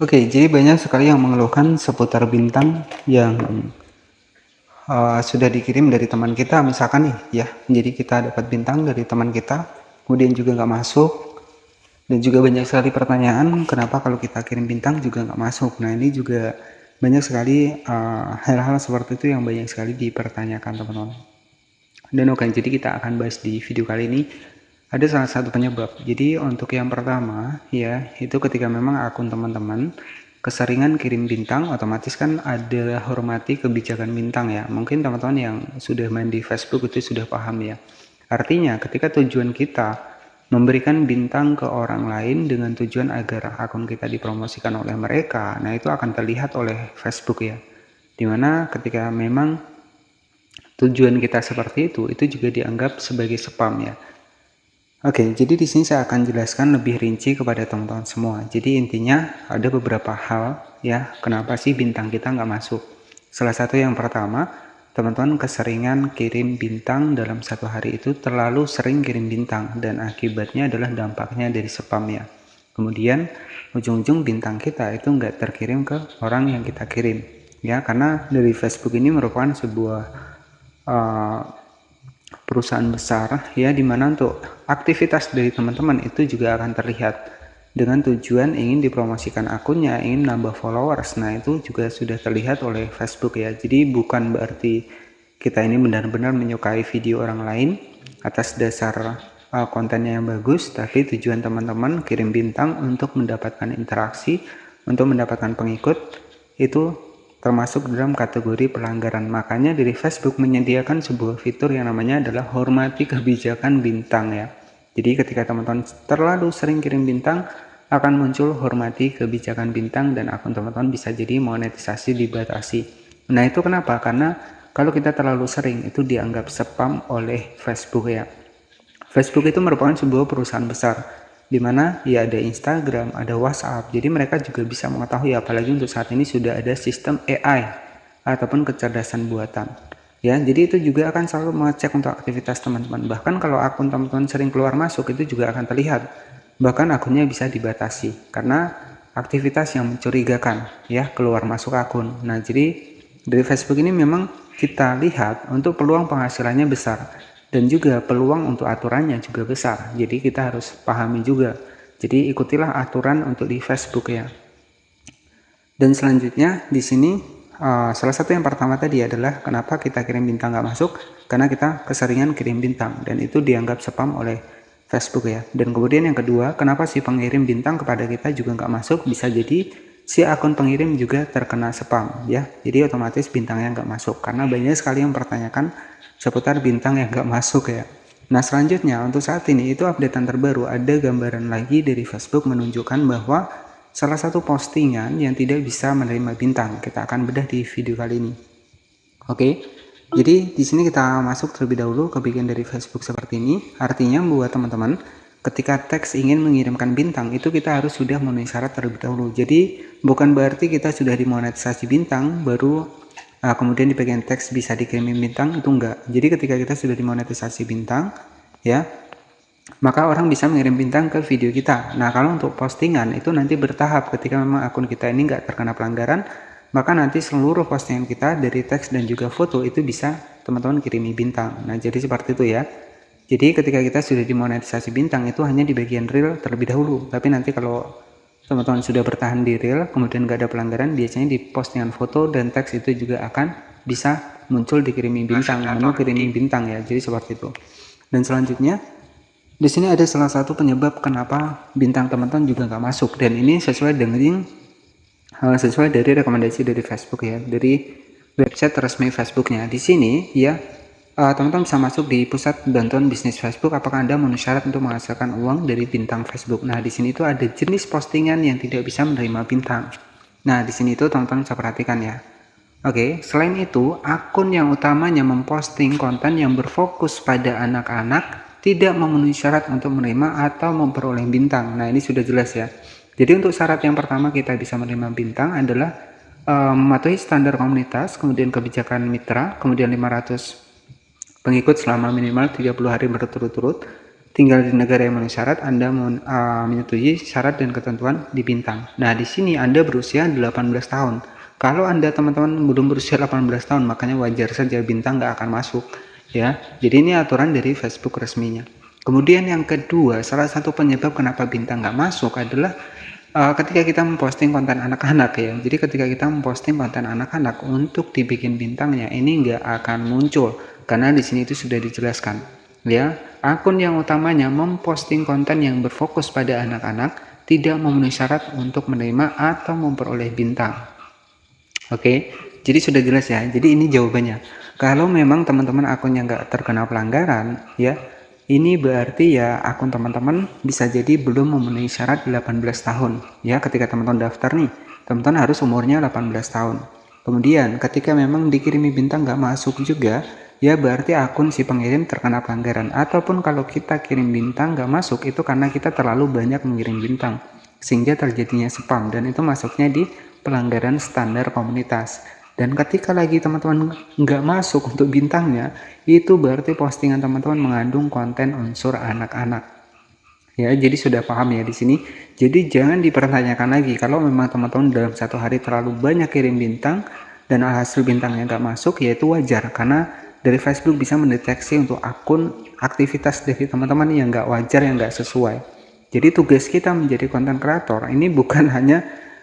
Oke, jadi banyak sekali yang mengeluhkan seputar bintang yang sudah dikirim dari teman kita, misalkan nih ya. Jadi kita dapat bintang dari teman kita, kemudian juga nggak masuk, dan juga banyak sekali pertanyaan kenapa kalau kita kirim bintang juga nggak masuk. Nah ini juga banyak sekali hal-hal seperti itu yang banyak sekali dipertanyakan teman-teman. Dan oke, jadi kita akan bahas di video kali ini ada salah satu penyebab. Jadi untuk yang pertama ya, itu ketika memang akun teman-teman keseringan kirim bintang, otomatis kan ada hormati kebijakan bintang ya. Mungkin teman-teman yang sudah main di Facebook itu sudah paham ya. Artinya ketika tujuan kita memberikan bintang ke orang lain dengan tujuan agar akun kita dipromosikan oleh mereka, nah itu akan terlihat oleh Facebook ya. Dimana ketika memang tujuan kita seperti itu juga dianggap sebagai spam ya. Oke, jadi di sini saya akan jelaskan lebih rinci kepada teman-teman semua. Jadi intinya ada beberapa hal ya, kenapa sih bintang kita nggak masuk. Salah satu yang pertama, teman-teman keseringan kirim bintang dalam satu hari itu terlalu sering kirim bintang dan akibatnya adalah dampaknya dari spam ya. Kemudian ujung-ujung bintang kita itu nggak terkirim ke orang yang kita kirim ya, karena dari Facebook ini merupakan sebuah perusahaan besar ya, dimana untuk aktivitas dari teman-teman itu juga akan terlihat dengan tujuan ingin dipromosikan akunnya, ingin nambah followers. Nah itu juga sudah terlihat oleh Facebook ya. Jadi bukan berarti kita ini benar-benar menyukai video orang lain atas dasar kontennya yang bagus, tapi tujuan teman-teman kirim bintang untuk mendapatkan interaksi, untuk mendapatkan pengikut, itu termasuk dalam kategori pelanggaran. Makanya dari Facebook menyediakan sebuah fitur yang namanya adalah hormati kebijakan bintang ya. Jadi ketika teman-teman terlalu sering kirim bintang, akan muncul hormati kebijakan bintang dan akun teman-teman bisa jadi monetisasi dibatasi. Nah itu kenapa? Karena kalau kita terlalu sering itu dianggap spam oleh Facebook ya. Facebook itu merupakan sebuah perusahaan besar, di mana ya ada Instagram, ada WhatsApp. Jadi mereka juga bisa mengetahui, apalagi untuk saat ini sudah ada sistem AI ataupun kecerdasan buatan. Ya, jadi itu juga akan selalu mengecek untuk aktivitas teman-teman. Bahkan kalau akun teman-teman sering keluar masuk itu juga akan terlihat. Bahkan akunnya bisa dibatasi karena aktivitas yang mencurigakan ya, keluar masuk akun. Nah, jadi dari Facebook ini memang kita lihat untuk peluang penghasilannya besar dan juga peluang untuk aturannya juga besar. Jadi kita harus pahami juga. Jadi ikutilah aturan untuk di Facebook ya. Dan selanjutnya di sini salah satu yang pertama tadi adalah kenapa kita kirim bintang nggak masuk, karena kita keseringan kirim bintang dan itu dianggap spam oleh Facebook ya. Dan kemudian yang kedua, kenapa si pengirim bintang kepada kita juga nggak masuk, bisa jadi si akun pengirim juga terkena spam ya. Jadi otomatis bintangnya nggak masuk karena banyak sekali yang mempertanyakan seputar bintang yang nggak masuk ya. Nah selanjutnya untuk saat ini itu updatean terbaru, ada gambaran lagi dari Facebook menunjukkan bahwa salah satu postingan yang tidak bisa menerima bintang. Kita akan bedah di video kali ini. Oke, jadi di sini kita masuk terlebih dahulu ke bagian dari Facebook seperti ini. Artinya buat teman-teman, ketika teks ingin mengirimkan bintang itu kita harus sudah memenuhi syarat terlebih dahulu. Jadi bukan berarti kita sudah dimonetisasi bintang baru kemudian di bagian teks bisa dikirimin bintang, itu enggak. Jadi ketika kita sudah dimonetisasi bintang ya, maka orang bisa mengirim bintang ke video kita. Nah kalau untuk postingan itu nanti bertahap. Ketika memang akun kita ini enggak terkena pelanggaran, maka nanti seluruh postingan kita dari teks dan juga foto itu bisa teman-teman kirimi bintang. Nah jadi seperti itu ya. Jadi ketika kita sudah dimonetisasi bintang itu hanya di bagian reel terlebih dahulu. Tapi nanti kalau teman-teman sudah bertahan di reel kemudian nggak ada pelanggaran, biasanya di postingan foto dan teks itu juga akan bisa muncul dikirimi bintang, menu kirimi bintang ya. Jadi seperti itu. Dan selanjutnya di sini ada salah satu penyebab kenapa bintang teman-teman juga nggak masuk, dan ini sesuai dari rekomendasi dari Facebook ya, dari website resmi Facebooknya. Di sini ya teman-teman bisa masuk di pusat bantuan bisnis Facebook. Apakah Anda memenuhi syarat untuk menghasilkan uang dari bintang Facebook? Nah, di sini itu ada jenis postingan yang tidak bisa menerima bintang. Nah, di sini itu teman-teman bisa perhatikan ya. Oke, selain itu, akun yang utamanya memposting konten yang berfokus pada anak-anak tidak memenuhi syarat untuk menerima atau memperoleh bintang. Nah, ini sudah jelas ya. Jadi untuk syarat yang pertama kita bisa menerima bintang adalah mematuhi standar komunitas, kemudian kebijakan mitra, kemudian 500 pengikut selama minimal 30 hari berturut-turut, tinggal di negara yang memenuhi syarat, Anda menyetujui syarat dan ketentuan di bintang. Nah, di sini Anda berusia 18 tahun. Kalau Anda teman-teman belum berusia 18 tahun, makanya wajar saja bintang nggak akan masuk. Ya, jadi ini aturan dari Facebook resminya. Kemudian yang kedua, salah satu penyebab kenapa bintang nggak masuk adalah ketika kita memposting konten anak-anak ya. Jadi ketika kita memposting konten anak-anak untuk dibikin bintangnya, ini nggak akan muncul karena di sini itu sudah dijelaskan ya. Akun yang utamanya memposting konten yang berfokus pada anak-anak tidak memenuhi syarat untuk menerima atau memperoleh bintang. Oke, jadi sudah jelas ya. Jadi ini jawabannya. Kalau memang teman-teman akunnya nggak terkena pelanggaran ya, ini berarti ya akun teman-teman bisa jadi belum memenuhi syarat 18 tahun ya. Ketika teman-teman daftar nih, teman-teman harus umurnya 18 tahun. Kemudian ketika memang dikirimi bintang nggak masuk juga, ya berarti akun si pengirim terkena pelanggaran. Ataupun kalau kita kirim bintang nggak masuk, itu karena kita terlalu banyak mengirim bintang sehingga terjadinya spam, dan itu masuknya di pelanggaran standar komunitas. Dan ketika lagi teman-teman nggak masuk untuk bintangnya, itu berarti postingan teman-teman mengandung konten unsur anak-anak. Ya, jadi sudah paham ya di sini. Jadi jangan dipertanyakan lagi kalau memang teman-teman dalam satu hari terlalu banyak kirim bintang dan hasil bintangnya nggak masuk, yaitu wajar karena dari Facebook bisa mendeteksi untuk akun aktivitas dari teman-teman yang nggak wajar, yang nggak sesuai. Jadi tugas kita menjadi konten kreator ini bukan hanya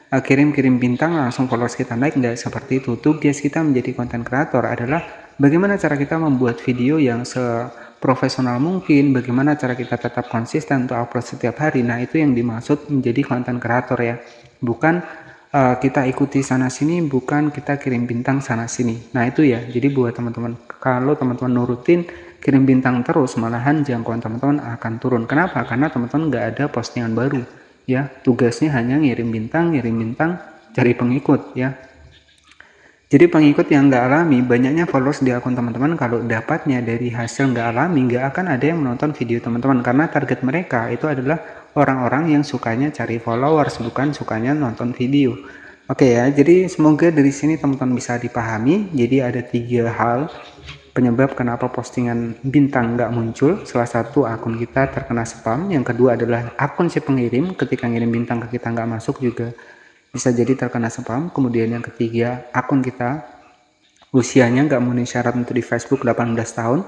kirim-kirim bintang langsung followers kita naik, nggak seperti itu. Tugas kita menjadi konten kreator adalah bagaimana cara kita membuat video yang seprofesional mungkin, bagaimana cara kita tetap konsisten untuk upload setiap hari. Nah, itu yang dimaksud menjadi konten kreator ya. Bukan kita ikuti sana sini, bukan kita kirim bintang sana sini. Nah, itu ya. Jadi buat teman-teman, kalau teman-teman nurutin kirim bintang terus, malahan jangkauan teman-teman akan turun. Kenapa? Karena teman-teman nggak ada postingan baru. Ya, tugasnya hanya ngirim bintang, cari pengikut ya. Jadi pengikut yang nggak alami, banyaknya followers di akun teman-teman, kalau dapatnya dari hasil nggak alami, nggak akan ada yang menonton video teman-teman, karena target mereka itu adalah orang-orang yang sukanya cari followers, bukan sukanya nonton video. Oke ya, jadi semoga dari sini teman-teman bisa dipahami. Jadi ada 3 hal penyebab kenapa postingan bintang nggak muncul. Salah satu akun kita terkena spam, yang kedua adalah akun si pengirim ketika ngirim bintang ke kita nggak masuk juga bisa jadi terkena spam. Kemudian yang ketiga, akun kita usianya nggak memenuhi syarat untuk di Facebook 18 tahun.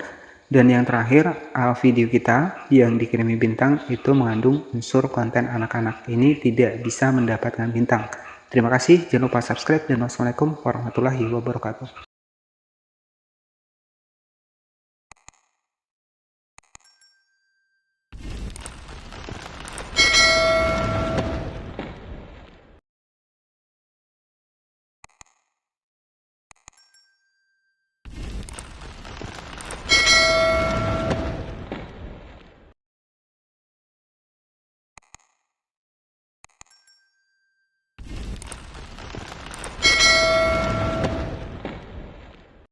Dan yang terakhir, video kita yang dikirimi bintang itu mengandung unsur konten anak-anak, ini tidak bisa mendapatkan bintang. Terima kasih, jangan lupa subscribe, dan wassalamualaikum warahmatullahi wabarakatuh.